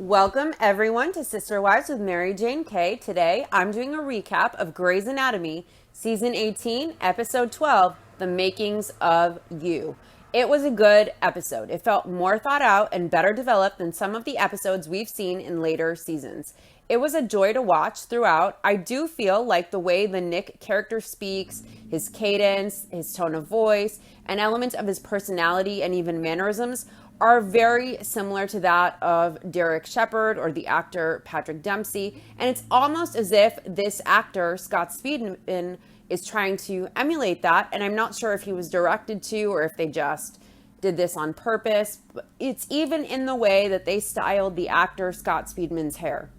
Welcome everyone to Sister Wives with Mary Jane K. Today I'm doing a recap of Grey's Anatomy, Season 18, Episode 12, The Makings of You. It was a good episode. It felt more thought out and better developed than some of the episodes we've seen in later seasons. It was a joy to watch throughout. I do feel like the way the Nick character speaks, his cadence, his tone of voice, and elements of his personality and even mannerisms are very similar to that of Derek Shepherd or the actor Patrick Dempsey. And it's almost as if this actor, Scott Speedman, is trying to emulate that. And I'm not sure if he was directed to or if they just did this on purpose. But it's even in the way that they styled the actor Scott Speedman's hair.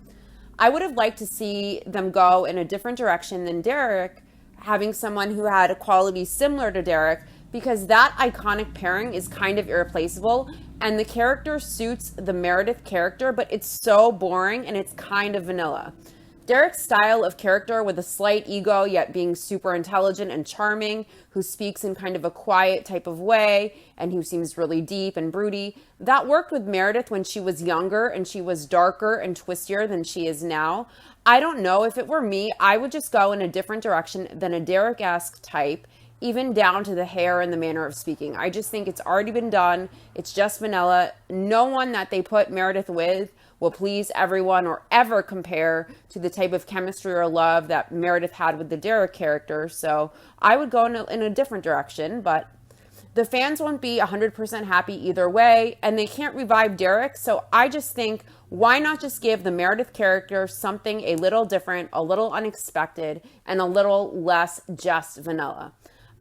I would have liked to see them go in a different direction than Derek, having someone who had a quality similar to Derek, because that iconic pairing is kind of irreplaceable, and the character suits the Meredith character, but it's so boring and it's kind of vanilla. Derek's style of character with a slight ego, yet being super intelligent and charming, who speaks in kind of a quiet type of way, and who seems really deep and broody, that worked with Meredith when she was younger and she was darker and twistier than she is now. I don't know, if it were me, I would just go in a different direction than a Derek-esque type, even down to the hair and the manner of speaking. I just think it's already been done. It's just vanilla. No one that they put Meredith with will please everyone or ever compare to the type of chemistry or love that Meredith had with the Derek character. So I would go in a different direction, but the fans won't be 100% happy either way, and they can't revive Derek. So I just think, why not just give the Meredith character something a little different, a little unexpected, and a little less just vanilla?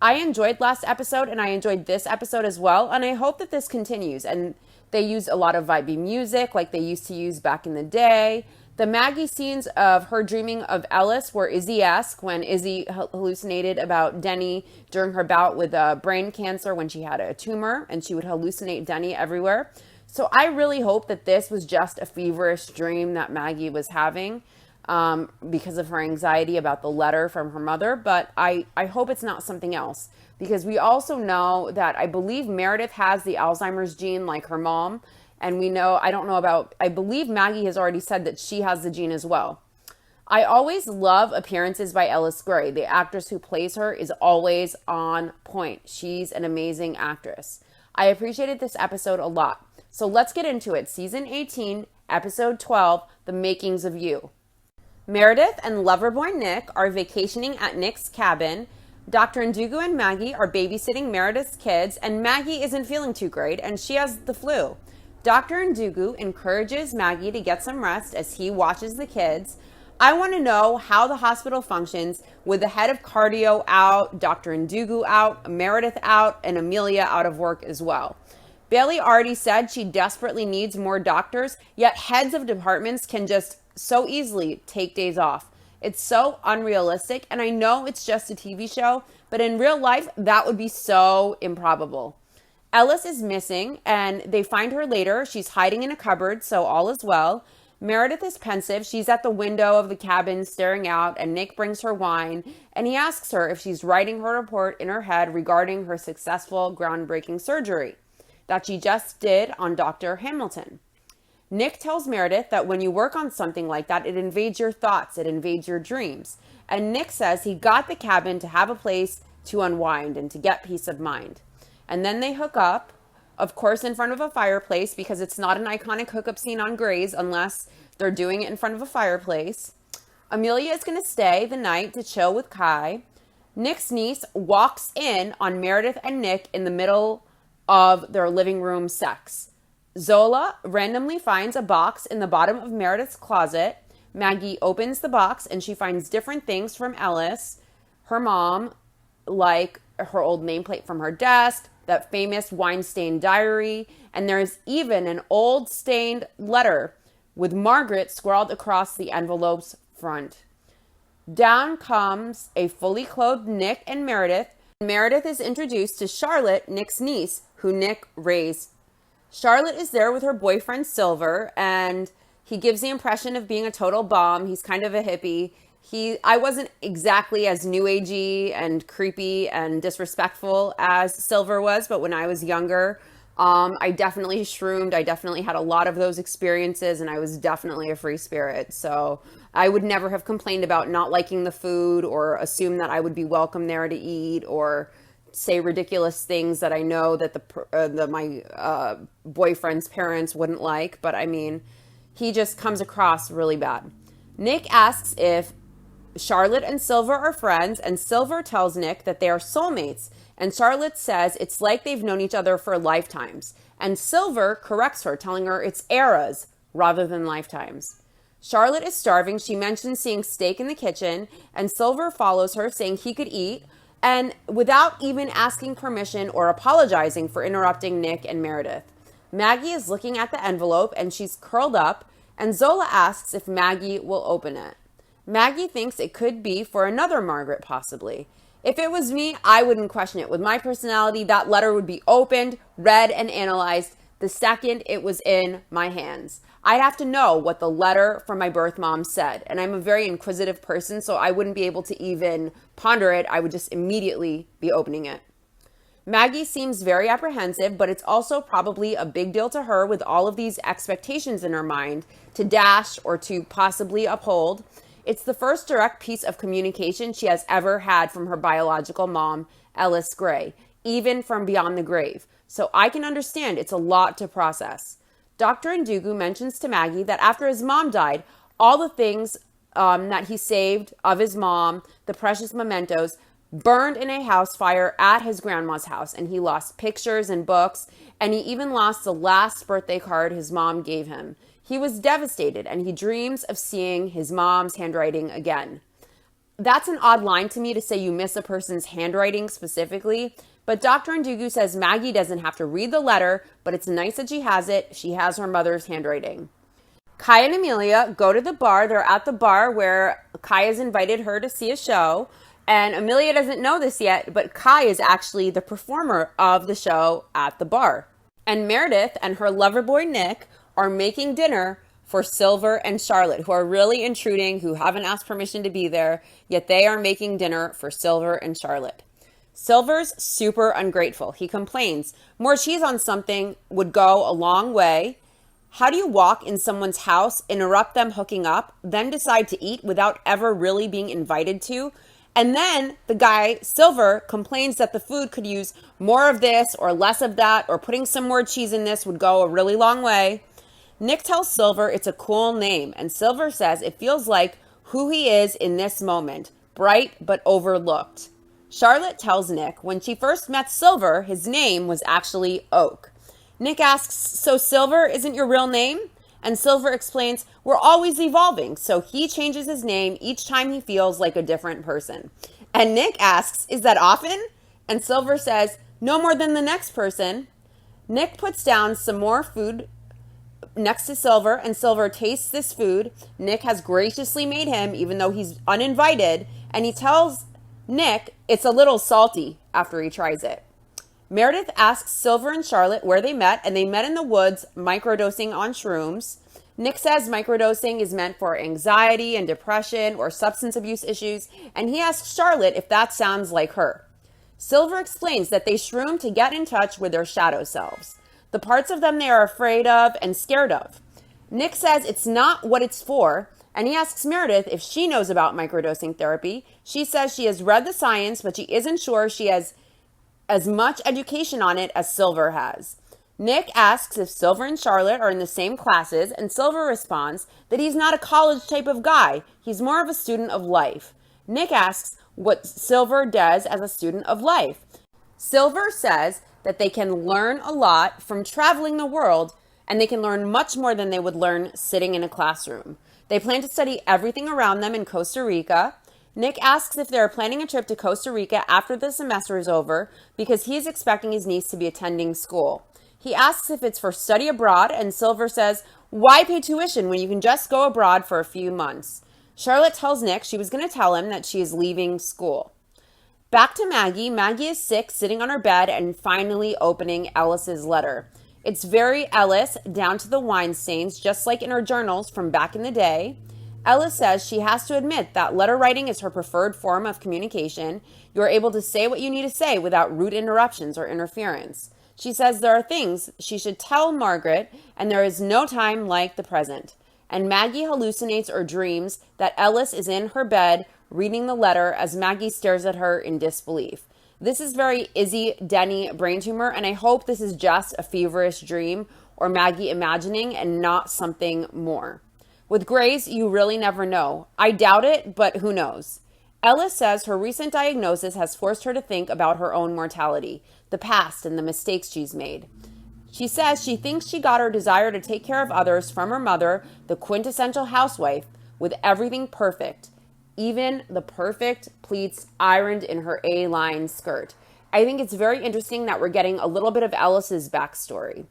I enjoyed last episode and I enjoyed this episode as well, and I hope that this continues and they use a lot of vibey music like they used to use back in the day. The Maggie scenes of her dreaming of Ellis were Izzy-esque, when Izzy hallucinated about Denny during her bout with brain cancer when she had a tumor, and she would hallucinate Denny everywhere. So I really hope that this was just a feverish dream that Maggie was having, because of her anxiety about the letter from her mother. But I hope it's not something else, because we also know that I believe Meredith has the Alzheimer's gene like her mom. And we know, I believe Maggie has already said that she has the gene as well. I always love appearances by Ellis Grey. The actress who plays her is always on point. She's an amazing actress. I appreciated this episode a lot. So let's get into it. Season 18, Episode 12, The Makings of You. Meredith and lover-boy Nick are vacationing at Nick's cabin. Dr. Ndugu and Maggie are babysitting Meredith's kids, and Maggie isn't feeling too great, and she has the flu. Dr. Ndugu encourages Maggie to get some rest as he watches the kids. I want to know how the hospital functions with the head of cardio out, Dr. Ndugu out, Meredith out, and Amelia out of work as well. Bailey already said she desperately needs more doctors, yet heads of departments can just so easily take days off. It's so unrealistic, and I know it's just a TV show, but in real life, that would be so improbable. Ellis is missing, and they find her later. She's hiding in a cupboard, so all is well. Meredith is pensive. She's at the window of the cabin staring out, and Nick brings her wine, and he asks her if she's writing her report in her head regarding her successful, groundbreaking surgery that she just did on Dr. Hamilton. Nick tells Meredith that when you work on something like that, it invades your thoughts, it invades your dreams. And Nick says he got the cabin to have a place to unwind and to get peace of mind. And then they hook up, of course, in front of a fireplace, because it's not an iconic hookup scene on Grey's unless they're doing it in front of a fireplace. Amelia is going to stay the night to chill with Kai. Nick's niece walks in on Meredith and Nick in the middle of their living room sex. Zola randomly finds a box in the bottom of Meredith's closet. Maggie opens the box and she finds different things from Ellis, her mom, like her old nameplate from her desk, that famous wine-stained diary, and there's even an old stained letter with Margaret scrawled across the envelope's front. Down comes a fully clothed Nick and Meredith. Meredith is introduced to Charlotte, Nick's niece, who Nick raised. Charlotte is there with her boyfriend Silver, and he gives the impression of being a total bum. He's kind of a hippie. I wasn't exactly as new agey and creepy and disrespectful as Silver was, but when I was younger, I definitely shroomed. I definitely had a lot of those experiences, and I was definitely a free spirit. So I would never have complained about not liking the food or assume that I would be welcome there to eat or say ridiculous things that I know that my boyfriend's parents wouldn't like. But I mean, he just comes across really bad. Nick asks if Charlotte and Silver are friends, and Silver tells Nick that they are soulmates. And Charlotte says it's like they've known each other for lifetimes. And Silver corrects her, telling her it's eras rather than lifetimes. Charlotte is starving. She mentions seeing steak in the kitchen, and Silver follows her, saying he could eat, and without even asking permission or apologizing for interrupting Nick and Meredith. Maggie is looking at the envelope, and she's curled up, and Zola asks if Maggie will open it. Maggie thinks it could be for another Margaret, possibly. If it was me, I wouldn't question it. With my personality, that letter would be opened, read, and analyzed the second it was in my hands. I'd have to know what the letter from my birth mom said. And I'm a very inquisitive person, so I wouldn't be able to even ponder it. I would just immediately be opening it. Maggie seems very apprehensive, but it's also probably a big deal to her with all of these expectations in her mind to dash or to possibly uphold. It's the first direct piece of communication she has ever had from her biological mom, Ellis Gray, even from beyond the grave. So I can understand it's a lot to process. Dr. Ndugu mentions to Maggie that after his mom died, all the things that he saved of his mom, the precious mementos, burned in a house fire at his grandma's house, and he lost pictures and books, and he even lost the last birthday card his mom gave him. He was devastated, and he dreams of seeing his mom's handwriting again. That's an odd line to me to say you miss a person's handwriting specifically, but Dr. Ndugu says Maggie doesn't have to read the letter, but it's nice that she has it. She has her mother's handwriting. Kai and Amelia go to the bar. They're at the bar where Kai has invited her to see a show, and Amelia doesn't know this yet, but Kai is actually the performer of the show at the bar. And Meredith and her lover boy Nick are making dinner for Silver and Charlotte, who are really intruding, who haven't asked permission to be there, yet they are making dinner for Silver and Charlotte. Silver's super ungrateful. He complains, more cheese on something would go a long way. How do you walk in someone's house, interrupt them hooking up, then decide to eat without ever really being invited to? And then the guy, Silver, complains that the food could use more of this or less of that, or putting some more cheese in this would go a really long way. Nick tells Silver it's a cool name, and Silver says it feels like who he is in this moment, bright but overlooked. Charlotte tells Nick when she first met Silver, his name was actually Oak. Nick asks, so Silver isn't your real name? And Silver explains, we're always evolving, so he changes his name each time he feels like a different person. And Nick asks, is that often? And Silver says, no more than the next person. Nick puts down some more food next to Silver, and Silver tastes this food Nick has graciously made him, even though he's uninvited, and he tells Nick it's a little salty after he tries it. Meredith asks Silver and Charlotte where they met, and they met in the woods microdosing on shrooms. Nick says microdosing is meant for anxiety and depression or substance abuse issues, and he asks Charlotte if that sounds like her. Silver explains that they shroom to get in touch with their shadow selves, the parts of them they are afraid of and scared of. Nick says it's not what it's for, and he asks Meredith if she knows about microdosing therapy. She says she has read the science, but she isn't sure she has as much education on it as Silver has. Nick asks if Silver and Charlotte are in the same classes, and Silver responds that he's not a college type of guy. He's more of a student of life. Nick asks what Silver does as a student of life. Silver says that they can learn a lot from traveling the world, and they can learn much more than they would learn sitting in a classroom. They plan to study everything around them in Costa Rica. Nick asks if they're planning a trip to Costa Rica after the semester is over because he's expecting his niece to be attending school. He asks if it's for study abroad, and Silver says, why pay tuition when you can just go abroad for a few months? Charlotte tells Nick she was going to tell him that she is leaving school. Back to Maggie. Maggie is sick, sitting on her bed, and finally opening Ellis's letter. It's very Ellis, down to the wine stains, just like in her journals from back in the day. Ellis says she has to admit that letter writing is her preferred form of communication. You are able to say what you need to say without rude interruptions or interference. She says there are things she should tell Margaret, and there is no time like the present. And Maggie hallucinates or dreams that Ellis is in her bed reading the letter as Maggie stares at her in disbelief. This is very Izzy Denny brain tumor, and I hope this is just a feverish dream or Maggie imagining and not something more. With Grays, you really never know. I doubt it, but who knows? Ellis says her recent diagnosis has forced her to think about her own mortality, the past, and the mistakes she's made. She says she thinks she got her desire to take care of others from her mother, the quintessential housewife, with everything perfect, even the perfect pleats ironed in her A-line skirt. I think it's very interesting that we're getting a little bit of Ellis's backstory.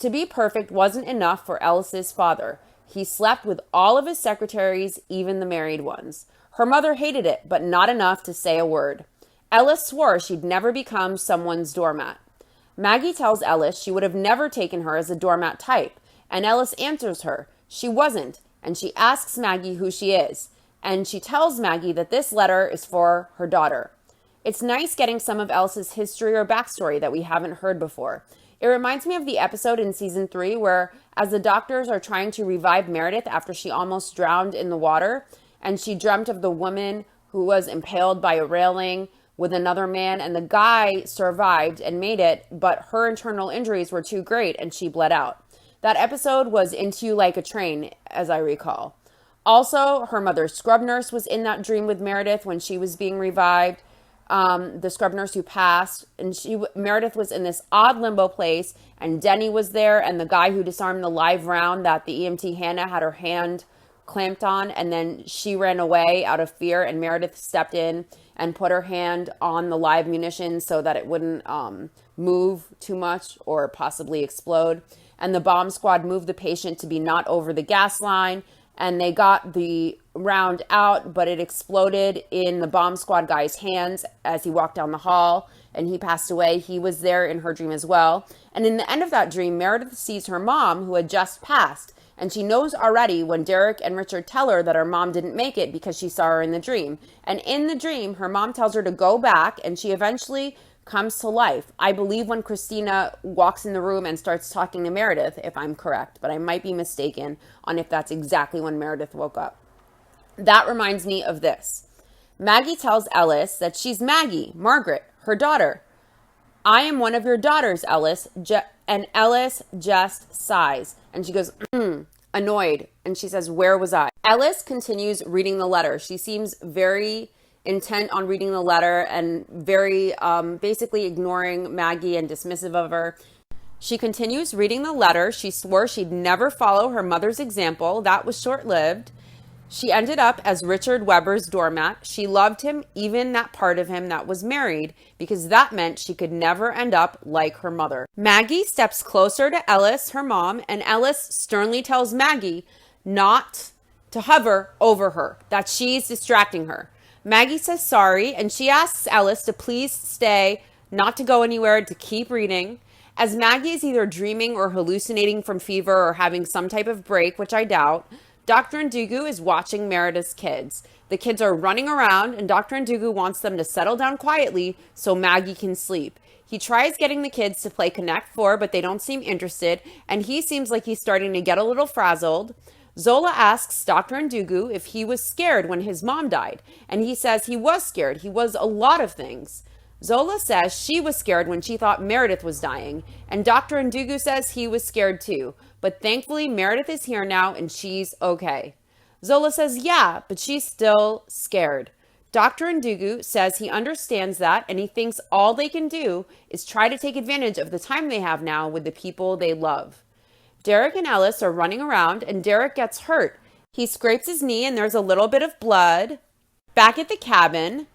To be perfect wasn't enough for Ellis's father. He slept with all of his secretaries, even the married ones. Her mother hated it, but not enough to say a word. Ellis swore she'd never become someone's doormat. Maggie tells Ellis she would have never taken her as a doormat type, and Ellis answers her she wasn't, and she asks Maggie who she is, and she tells Maggie that this letter is for her daughter. It's nice getting some of Ellis's history or backstory that we haven't heard before. It reminds me of the episode in season 3 where, as the doctors are trying to revive Meredith after she almost drowned in the water, and she dreamt of the woman who was impaled by a railing with another man, and the guy survived and made it, but her internal injuries were too great and she bled out. That episode was Into You Like a Train, as I recall. Also, her mother's scrub nurse was in that dream with Meredith when she was being revived. The scrub nurse who passed, and Meredith was in this odd limbo place, and Denny was there, and the guy who disarmed the live round that the EMT Hannah had her hand clamped on, and then she ran away out of fear, and Meredith stepped in and put her hand on the live munitions so that it wouldn't move too much or possibly explode. And the bomb squad moved the patient to be not over the gas line, and they got the round out, but it exploded in the bomb squad guy's hands as he walked down the hall, and he passed away. He was there in her dream as well. And in the end of that dream, Meredith sees her mom, who had just passed, and she knows already when Derek and Richard tell her that her mom didn't make it because she saw her in the dream. And in the dream, her mom tells her to go back, and she eventually comes to life. I believe when Christina walks in the room and starts talking to Meredith, if I'm correct, but I might be mistaken on if that's exactly when Meredith woke up. That reminds me of this. Maggie tells Ellis that she's Maggie, Margaret, her daughter. I am one of your daughters, Ellis. And Ellis just sighs. And she goes, annoyed. And she says, where was I? Ellis continues reading the letter. She seems very intent on reading the letter and very basically ignoring Maggie and dismissive of her. She continues reading the letter. She swore she'd never follow her mother's example. That was short-lived. She ended up as Richard Weber's doormat. She loved him, even that part of him that was married, because that meant she could never end up like her mother. Maggie steps closer to Ellis, her mom, and Ellis sternly tells Maggie not to hover over her, that she's distracting her. Maggie says sorry, and she asks Ellis to please stay, not to go anywhere, to keep reading. As Maggie is either dreaming or hallucinating from fever or having some type of break, which I doubt, Dr. Ndugu is watching Meredith's kids. The kids are running around, and Dr. Ndugu wants them to settle down quietly so Maggie can sleep. He tries getting the kids to play Connect 4, but they don't seem interested, and he seems like he's starting to get a little frazzled. Zola asks Dr. Ndugu if he was scared when his mom died, and he says he was scared. He was a lot of things. Zola says she was scared when she thought Meredith was dying, and Dr. Ndugu says he was scared too. But thankfully, Meredith is here now and she's okay. Zola says, yeah, but she's still scared. Dr. Ndugu says he understands that and he thinks all they can do is try to take advantage of the time they have now with the people they love. Derek and Ellis are running around and Derek gets hurt. He scrapes his knee and there's a little bit of blood. Back at the cabin,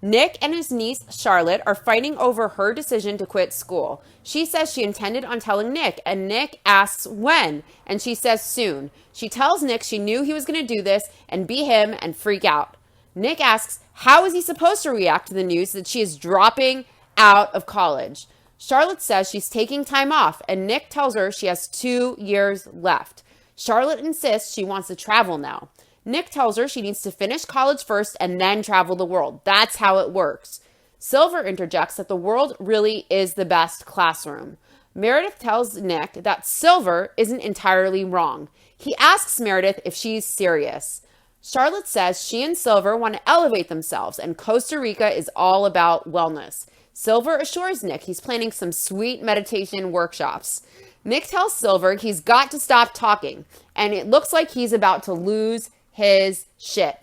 Nick and his niece, Charlotte, are fighting over her decision to quit school. She says she intended on telling Nick, and Nick asks when, and she says soon. She tells Nick she knew he was going to do this and be him and freak out. Nick asks, how is he supposed to react to the news that she is dropping out of college? Charlotte says she's taking time off, and Nick tells her she has 2 years left. Charlotte insists she wants to travel now. Nick tells her she needs to finish college first and then travel the world. That's how it works. Silver interjects that the world really is the best classroom. Meredith tells Nick that Silver isn't entirely wrong. He asks Meredith if she's serious. Charlotte says she and Silver want to elevate themselves, and Costa Rica is all about wellness. Silver assures Nick he's planning some sweet meditation workshops. Nick tells Silver he's got to stop talking, and it looks like he's about to lose his shit.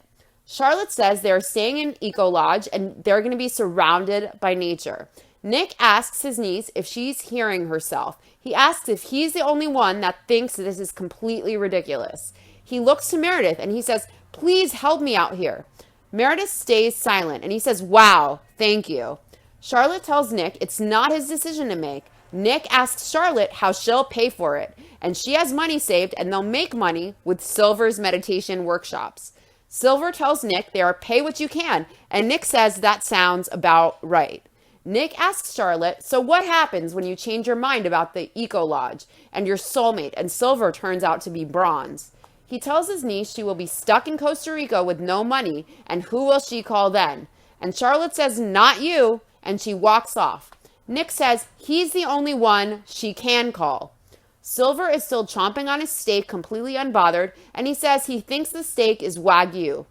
Charlotte says they're staying in Eco Lodge and they're going to be surrounded by nature. Nick asks his niece if she's hearing herself. He asks if he's the only one that thinks this is completely ridiculous. He looks to Meredith and he says, "Please help me out here." Meredith stays silent and he says, "Wow, thank you." Charlotte tells Nick it's not his decision to make. Nick asks Charlotte how she'll pay for it, and she has money saved and they'll make money with Silver's meditation workshops. Silver tells Nick they are pay what you can, and Nick says that sounds about right. Nick asks Charlotte, so what happens when you change your mind about the Eco Lodge and your soulmate and Silver turns out to be bronze? He tells his niece she will be stuck in Costa Rica with no money, and who will she call then? And Charlotte says, "Not you," and she walks off. Nick says he's the only one she can call. Silver is still chomping on his steak, completely unbothered, and he says he thinks the steak is Wagyu.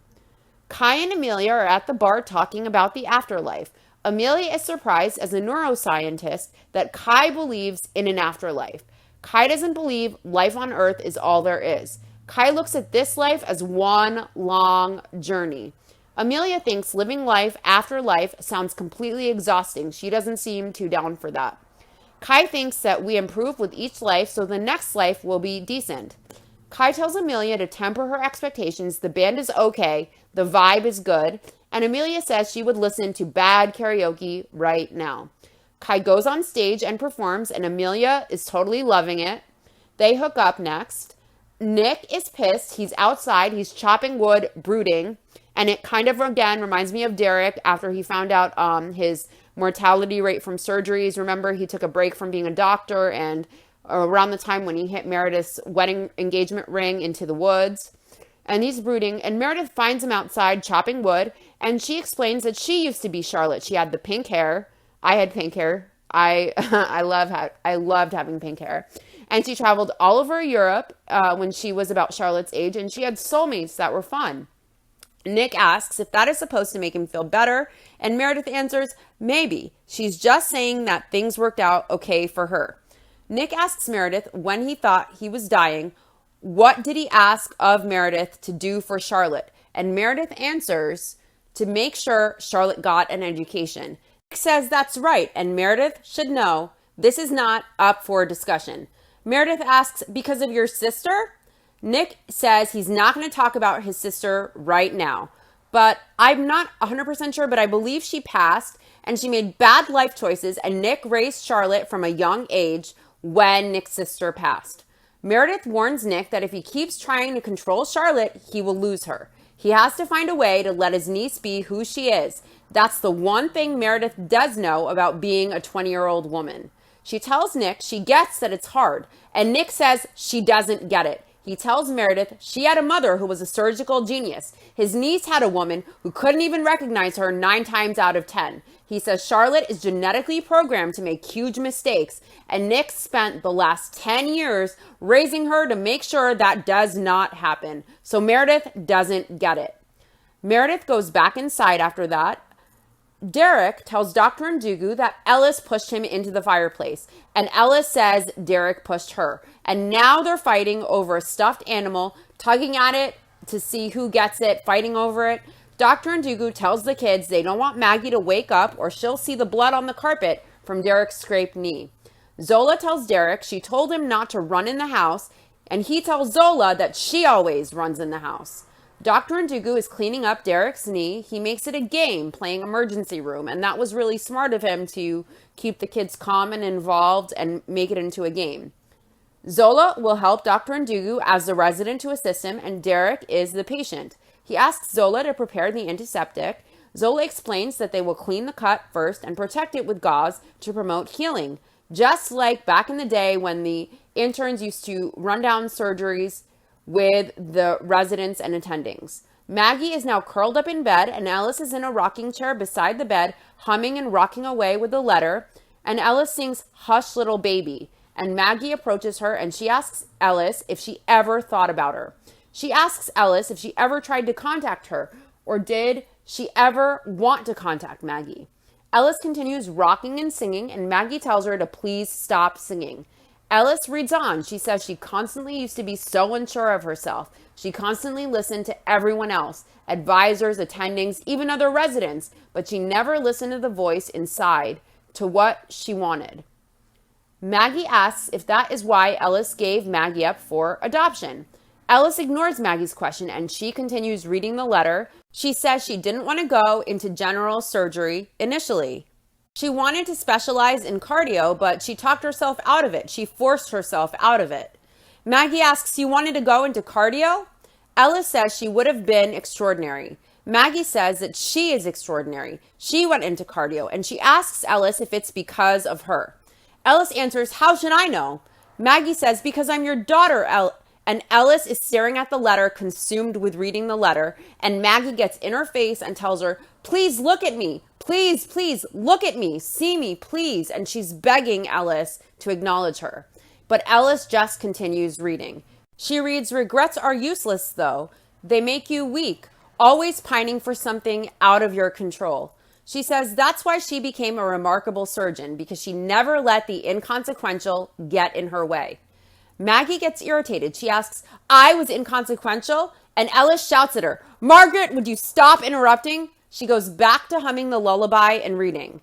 Kai and Amelia are at the bar talking about the afterlife. Amelia is surprised as a neuroscientist that Kai believes in an afterlife. Kai doesn't believe life on Earth is all there is. Kai looks at this life as one long journey. Amelia thinks living life after life sounds completely exhausting. She doesn't seem too down for that. Kai thinks that we improve with each life, so the next life will be decent. Kai tells Amelia to temper her expectations. The band is okay, the vibe is good, and Amelia says she would listen to bad karaoke right now. Kai goes on stage and performs, and Amelia is totally loving it. They hook up next. Nick is pissed. He's outside. He's chopping wood, brooding, and it kind of, again, reminds me of Derek after he found out his mortality rate from surgeries. Remember, he took a break from being a doctor, and around the time when he hit Meredith's wedding engagement ring into the woods. And he's brooding, and Meredith finds him outside chopping wood, and she explains that she used to be Charlotte. She had the pink hair. I had pink hair. I loved having pink hair. And she traveled all over Europe when she was about Charlotte's age, and she had soulmates that were fun. Nick asks if that is supposed to make him feel better, and Meredith answers, maybe. She's just saying that things worked out okay for her. Nick asks Meredith when he thought he was dying, what did he ask of Meredith to do for Charlotte? And Meredith answers, to make sure Charlotte got an education. Nick says that's right, and Meredith should know this is not up for discussion. Meredith asks, because of your sister? Nick says he's not going to talk about his sister right now, but I'm not 100% sure, but I believe she passed and she made bad life choices, and Nick raised Charlotte from a young age when Nick's sister passed. Meredith warns Nick that if he keeps trying to control Charlotte, he will lose her. He has to find a way to let his niece be who she is. That's the one thing Meredith does know about being a 20-year-old woman. She tells Nick she gets that it's hard, and Nick says she doesn't get it. He tells Meredith she had a mother who was a surgical genius. His niece had a woman who couldn't even recognize her 9 times out of 10. He says Charlotte is genetically programmed to make huge mistakes, and Nick spent the last 10 years raising her to make sure that does not happen. So Meredith doesn't get it. Meredith goes back inside after that. Derek tells Dr. Ndugu that Ellis pushed him into the fireplace, and Ellis says Derek pushed her. And now they're fighting over a stuffed animal, tugging at it to see who gets it, fighting over it. Dr. Ndugu tells the kids they don't want Maggie to wake up or she'll see the blood on the carpet from Derek's scraped knee. Zola tells Derek she told him not to run in the house, and he tells Zola that she always runs in the house. Dr. Ndugu is cleaning up Derek's knee. He makes it a game, playing emergency room, and that was really smart of him to keep the kids calm and involved and make it into a game. Zola will help Dr. Ndugu as the resident to assist him, and Derek is the patient. He asks Zola to prepare the antiseptic. Zola explains that they will clean the cut first and protect it with gauze to promote healing, just like back in the day when the interns used to run down surgeries with the residents and attendings. Maggie is now curled up in bed, and Ellis is in a rocking chair beside the bed, humming and rocking away with the letter. And Ellis sings Hush Little Baby. And Maggie approaches her and she asks Ellis if she ever thought about her. She asks Ellis if she ever tried to contact her, or did she ever want to contact Maggie. Ellis continues rocking and singing, and Maggie tells her to please stop singing. Ellis reads on. She says she constantly used to be so unsure of herself. She constantly listened to everyone else, advisors, attendings, even other residents, but she never listened to the voice inside, to what she wanted. Maggie asks if that is why Ellis gave Maggie up for adoption. Ellis ignores Maggie's question and she continues reading the letter. She says she didn't want to go into general surgery initially. She wanted to specialize in cardio, but she talked herself out of it. She forced herself out of it. Maggie asks, "You wanted to go into cardio?" Ellis says she would have been extraordinary. Maggie says that she is extraordinary. She went into cardio, and she asks Ellis if it's because of her. Ellis answers, "How should I know?" Maggie says, "Because I'm your daughter, And Ellis is staring at the letter, consumed with reading the letter, and Maggie gets in her face and tells her, "Please look at me. Please, please look at me. See me, please." And she's begging Ellis to acknowledge her. But Ellis just continues reading. She reads, "Regrets are useless, though. They make you weak, always pining for something out of your control." She says that's why she became a remarkable surgeon, because she never let the inconsequential get in her way. Maggie gets irritated. She asks, "I was inconsequential?" And Ellis shouts at her, "Margaret, would you stop interrupting?" She goes back to humming the lullaby and reading.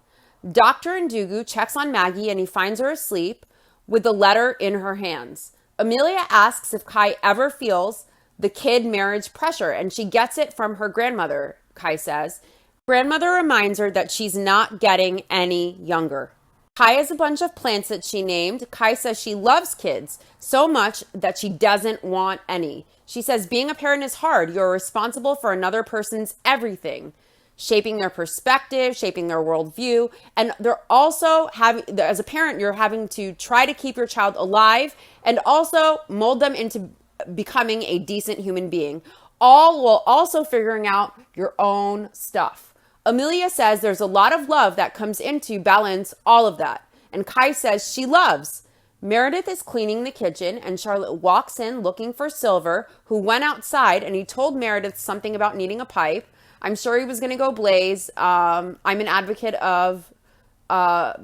Dr. Ndugu checks on Maggie and he finds her asleep with the letter in her hands. Amelia asks if Kai ever feels the kid marriage pressure, and she gets it from her grandmother, Kai says. Grandmother reminds her that she's not getting any younger. Kai has a bunch of plants that she named. Kai says she loves kids so much that she doesn't want any. She says being a parent is hard. You're responsible for another person's everything, shaping their perspective, shaping their worldview. And they're also having, as a parent, you're having to try to keep your child alive and also mold them into becoming a decent human being, all while also figuring out your own stuff. Amelia says there's a lot of love that comes into balance all of that. And Kai says she loves. Meredith is cleaning the kitchen and Charlotte walks in looking for Silver, who went outside and he told Meredith something about needing a pipe. I'm sure he was going to go blaze. I'm an advocate of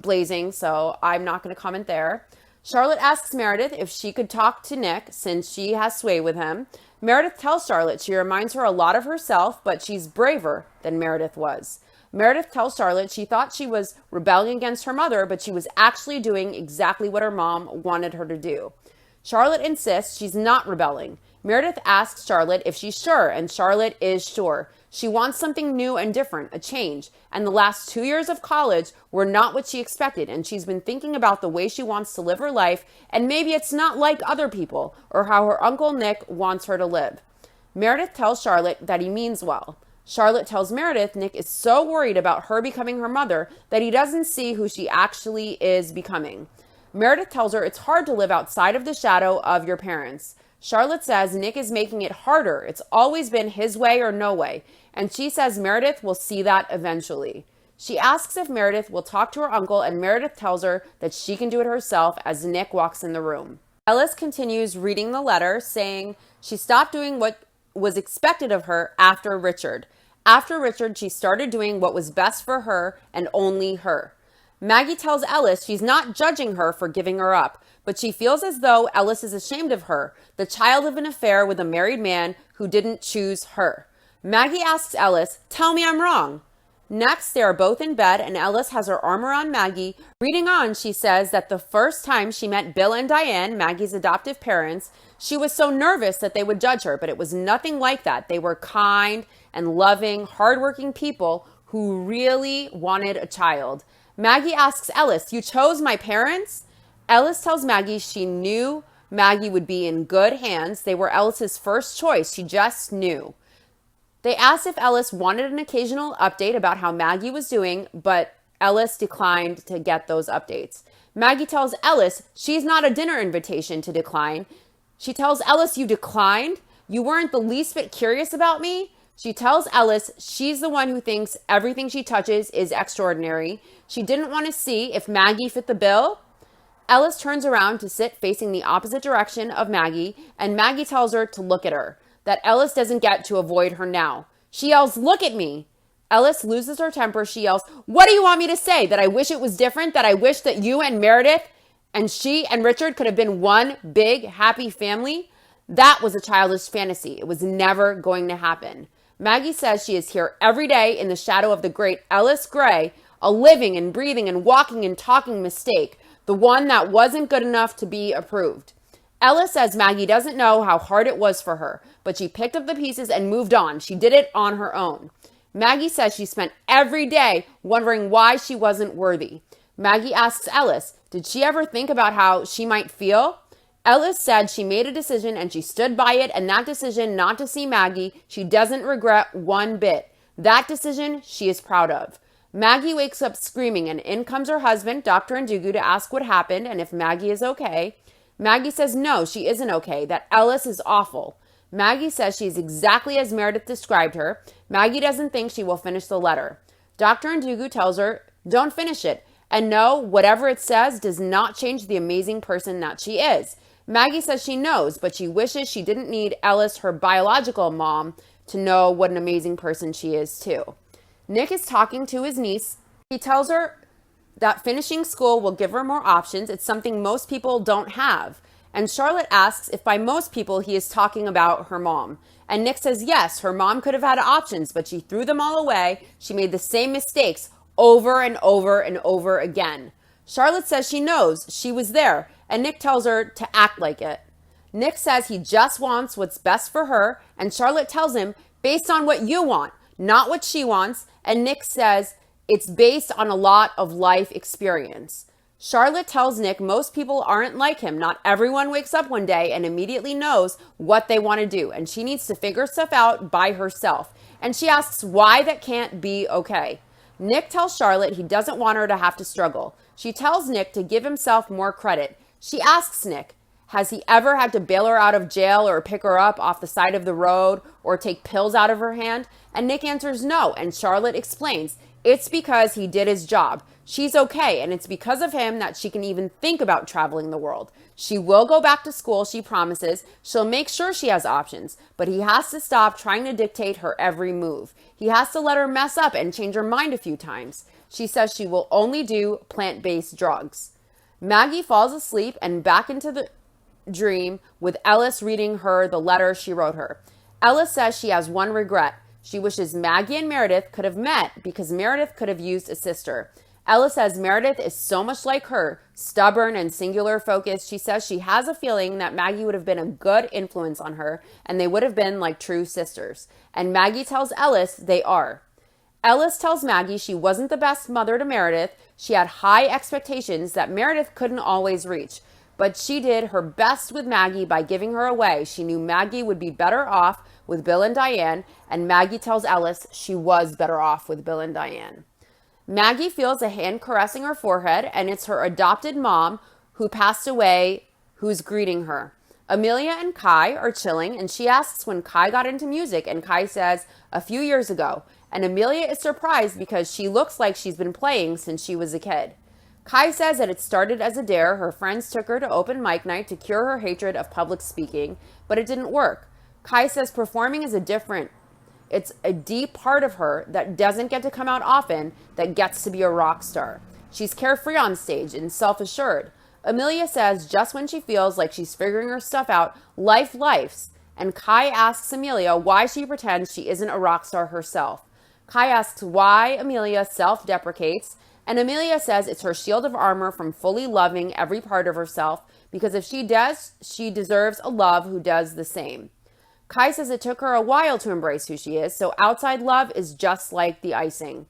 blazing, so I'm not going to comment there. Charlotte asks Meredith if she could talk to Nick since she has sway with him. Meredith tells Charlotte she reminds her a lot of herself, but she's braver than Meredith was. Meredith tells Charlotte she thought she was rebelling against her mother, but she was actually doing exactly what her mom wanted her to do. Charlotte insists she's not rebelling. Meredith asks Charlotte if she's sure, and Charlotte is sure. She wants something new and different, a change. And the last 2 years of college were not what she expected, and she's been thinking about the way she wants to live her life, and maybe it's not like other people, or how her Uncle Nick wants her to live. Meredith tells Charlotte that he means well. Charlotte tells Meredith Nick is so worried about her becoming her mother that he doesn't see who she actually is becoming. Meredith tells her it's hard to live outside of the shadow of your parents. Charlotte says Nick is making it harder. It's always been his way or no way. And she says Meredith will see that eventually. She asks if Meredith will talk to her uncle, and Meredith tells her that she can do it herself as Nick walks in the room. Ellis continues reading the letter, saying she stopped doing what was expected of her after Richard. After Richard, she started doing what was best for her and only her. Maggie tells Ellis she's not judging her for giving her up, but she feels as though Ellis is ashamed of her, the child of an affair with a married man who didn't choose her. Maggie asks Ellis, "Tell me I'm wrong." Next, they are both in bed and Ellis has her arm around Maggie. Reading on, she says that the first time she met Bill and Diane, Maggie's adoptive parents, she was so nervous that they would judge her, but it was nothing like that. They were kind and loving, hardworking people who really wanted a child. Maggie asks Ellis, "You chose my parents?" Ellis tells Maggie she knew Maggie would be in good hands. They were Ellis's first choice. She just knew. They asked if Ellis wanted an occasional update about how Maggie was doing, but Ellis declined to get those updates. Maggie tells Ellis she's not a dinner invitation to decline. She tells Ellis, "You declined? You weren't the least bit curious about me?" She tells Ellis she's the one who thinks everything she touches is extraordinary. She didn't want to see if Maggie fit the bill. Ellis turns around to sit facing the opposite direction of Maggie, and Maggie tells her to look at her, that Ellis doesn't get to avoid her now. She yells, "Look at me!" Ellis loses her temper. She yells, "What do you want me to say? That I wish it was different? That I wish that you and Meredith and she and Richard could have been one big, happy family?" That was a childish fantasy. It was never going to happen. Maggie says she is here every day in the shadow of the great Ellis Gray, a living and breathing and walking and talking mistake, the one that wasn't good enough to be approved. Ellis says Maggie doesn't know how hard it was for her, but she picked up the pieces and moved on. She did it on her own. Maggie says she spent every day wondering why she wasn't worthy. Maggie asks Ellis, did she ever think about how she might feel? Ellis said she made a decision and she stood by it, and that decision not to see Maggie, she doesn't regret one bit. That decision she is proud of. Maggie wakes up screaming, and in comes her husband, Dr. Ndugu, to ask what happened and if Maggie is okay. Maggie says no, she isn't okay, that Ellis is awful. Maggie says she's exactly as Meredith described her. Maggie doesn't think she will finish the letter. Dr. Ndugu tells her, don't finish it, and no, whatever it says does not change the amazing person that she is. Maggie says she knows, but she wishes she didn't need Ellis, her biological mom, to know what an amazing person she is too. Nick is talking to his niece. He tells her that finishing school will give her more options. It's something most people don't have. And Charlotte asks if by most people he is talking about her mom. And Nick says yes, her mom could have had options, but she threw them all away. She made the same mistakes over and over and over again. Charlotte says she knows, she was there, and Nick tells her to act like it. Nick says he just wants what's best for her, and Charlotte tells him, based on what you want, not what she wants, and Nick says it's based on a lot of life experience. Charlotte tells Nick most people aren't like him. Not everyone wakes up one day and immediately knows what they want to do, and she needs to figure stuff out by herself. And she asks why that can't be okay. Nick tells Charlotte he doesn't want her to have to struggle. She tells Nick to give himself more credit. She asks Nick, has he ever had to bail her out of jail or pick her up off the side of the road or take pills out of her hand? And Nick answers no, and Charlotte explains, it's because he did his job. She's okay, and it's because of him that she can even think about traveling the world. She will go back to school, she promises. She'll make sure she has options, but he has to stop trying to dictate her every move. He has to let her mess up and change her mind a few times. She says she will only do plant-based drugs. Maggie falls asleep and back into the dream with Ellis reading her the letter she wrote her. Ellis says she has one regret. She wishes Maggie and Meredith could have met because Meredith could have used a sister. Ellis says Meredith is so much like her, stubborn and singular focused. She says she has a feeling that Maggie would have been a good influence on her and they would have been like true sisters. And Maggie tells Ellis they are. Ellis tells Maggie she wasn't the best mother to Meredith. She had high expectations that Meredith couldn't always reach. But she did her best with Maggie by giving her away. She knew Maggie would be better off with Bill and Diane, and Maggie tells Ellis she was better off with Bill and Diane. Maggie feels a hand caressing her forehead, and it's her adopted mom who passed away who's greeting her. Amelia and Kai are chilling, and she asks when Kai got into music, and Kai says a few years ago. And Amelia is surprised because she looks like she's been playing since she was a kid. Kai says that it started as a dare. Her friends took her to open mic night to cure her hatred of public speaking, but it didn't work. Kai says performing is it's a deep part of her that doesn't get to come out often that gets to be a rock star. She's carefree on stage and self-assured. Amelia says just when she feels like she's figuring her stuff out, lifes. And Kai asks Amelia why she pretends she isn't a rock star herself. Kai asks why Amelia self-deprecates, and Amelia says it's her shield of armor from fully loving every part of herself, because if she does, she deserves a love who does the same. Kai says it took her a while to embrace who she is, so outside love is just like the icing.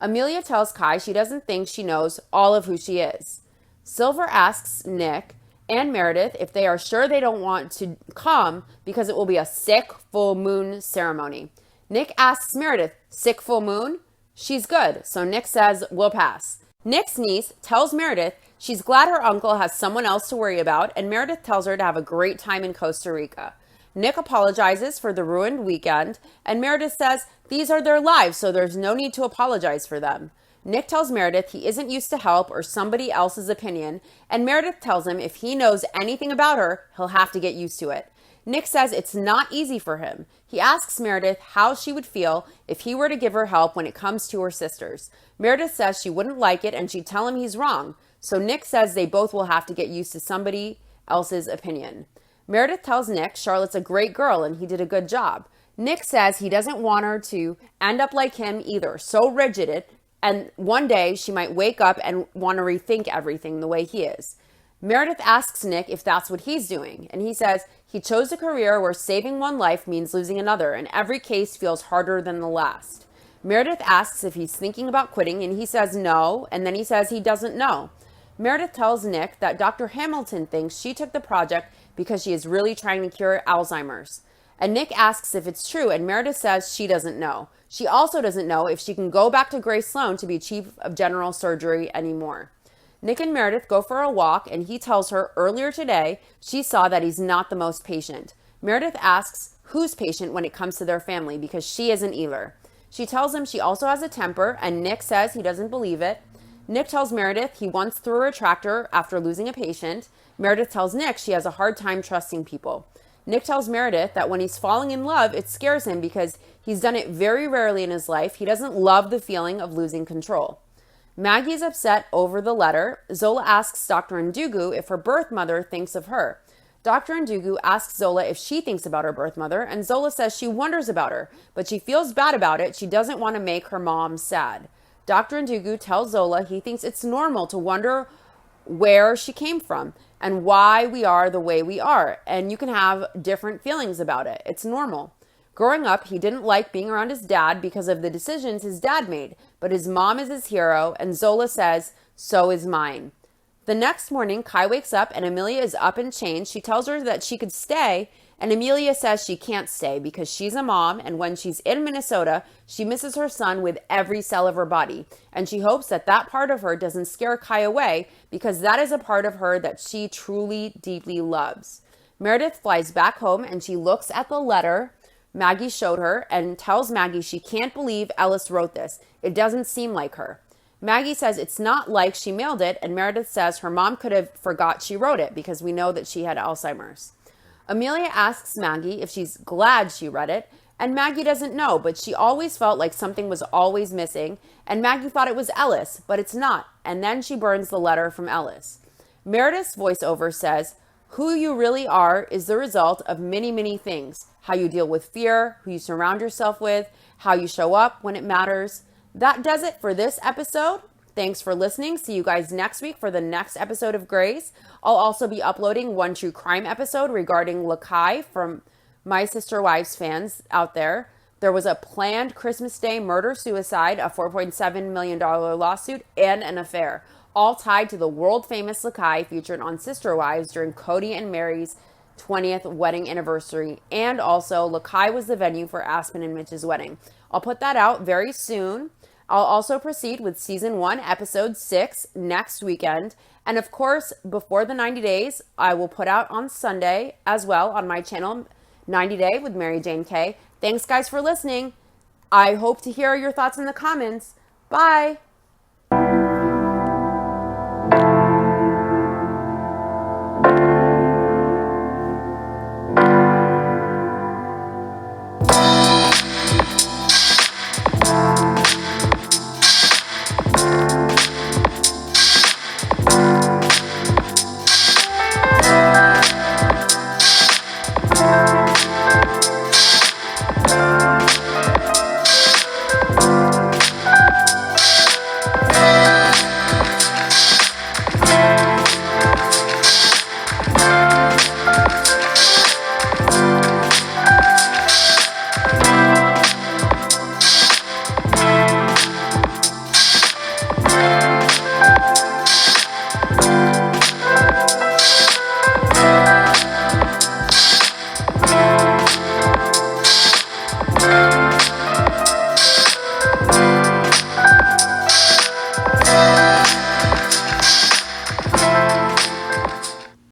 Amelia tells Kai she doesn't think she knows all of who she is. Silver asks Nick and Meredith if they are sure they don't want to come because it will be a sick full moon ceremony. Nick asks Meredith, sick full moon? She's good, so Nick says we'll pass. Nick's niece tells Meredith she's glad her uncle has someone else to worry about, and Meredith tells her to have a great time in Costa Rica. Nick apologizes for the ruined weekend, and Meredith says these are their lives, so there's no need to apologize for them. Nick tells Meredith he isn't used to help or somebody else's opinion, and Meredith tells him if he knows anything about her, he'll have to get used to it. Nick says it's not easy for him. He asks Meredith how she would feel if he were to give her help when it comes to her sisters. Meredith says she wouldn't like it and she'd tell him he's wrong. So Nick says they both will have to get used to somebody else's opinion. Meredith tells Nick Charlotte's a great girl and he did a good job. Nick says he doesn't want her to end up like him either, so rigid, and one day she might wake up and want to rethink everything the way he is. Meredith asks Nick if that's what he's doing, and he says he chose a career where saving one life means losing another, and every case feels harder than the last. Meredith asks if he's thinking about quitting, and he says no, and then he says he doesn't know. Meredith tells Nick that Dr. Hamilton thinks she took the project because she is really trying to cure Alzheimer's. And Nick asks if it's true, and Meredith says she doesn't know. She also doesn't know if she can go back to Grace Sloan to be chief of general surgery anymore. Nick and Meredith go for a walk, and he tells her earlier today she saw that he's not the most patient. Meredith asks who's patient when it comes to their family because she isn't either. She tells him she also has a temper, and Nick says he doesn't believe it. Nick tells Meredith he once threw a tractor after losing a patient. Meredith tells Nick she has a hard time trusting people. Nick tells Meredith that when he's falling in love, it scares him because he's done it very rarely in his life. He doesn't love the feeling of losing control. Maggie is upset over the letter. Zola asks Dr. Ndugu if her birth mother thinks of her. Dr. Ndugu asks Zola if she thinks about her birth mother, and Zola says she wonders about her, but she feels bad about it. She doesn't want to make her mom sad. Dr. Ndugu tells Zola he thinks it's normal to wonder where she came from and why we are the way we are, and you can have different feelings about it. It's normal. Growing up, he didn't like being around his dad because of the decisions his dad made, but his mom is his hero, and Zola says, so is mine. The next morning, Kai wakes up and Amelia is up in chains. She tells her that she could stay, and Amelia says she can't stay because she's a mom, and when she's in Minnesota, she misses her son with every cell of her body, and she hopes that that part of her doesn't scare Kai away because that is a part of her that she truly, deeply loves. Meredith flies back home, and she looks at the letter Maggie showed her and tells Maggie she can't believe Ellis wrote this. It doesn't seem like her. Maggie says it's not like she mailed it, and Meredith says her mom could have forgot she wrote it because we know that she had Alzheimer's. Amelia asks Maggie if she's glad she read it, and Maggie doesn't know, but she always felt like something was always missing, and Maggie thought it was Ellis, but it's not, and then she burns the letter from Ellis. Meredith's voiceover says, who you really are is the result of many, many things. How you deal with fear, who you surround yourself with, how you show up when it matters. That does it for this episode. Thanks for listening. See you guys next week for the next episode of Grace. I'll also be uploading one true crime episode regarding Lakai from My Sister Wives fans out there. There was a planned Christmas Day murder-suicide, a $4.7 million lawsuit, and an affair, all tied to the world-famous Lakai featured on Sister Wives during Cody and Mary's 20th wedding anniversary, and also Lakai was the venue for Aspen and Mitch's wedding. I'll put that out very soon. I'll also proceed with season 1, episode 6 next weekend. And of course, before the 90 days, I will put out on Sunday as well on my channel, 90 Day with Mary Jane K. Thanks guys for listening. I hope to hear your thoughts in the comments. Bye.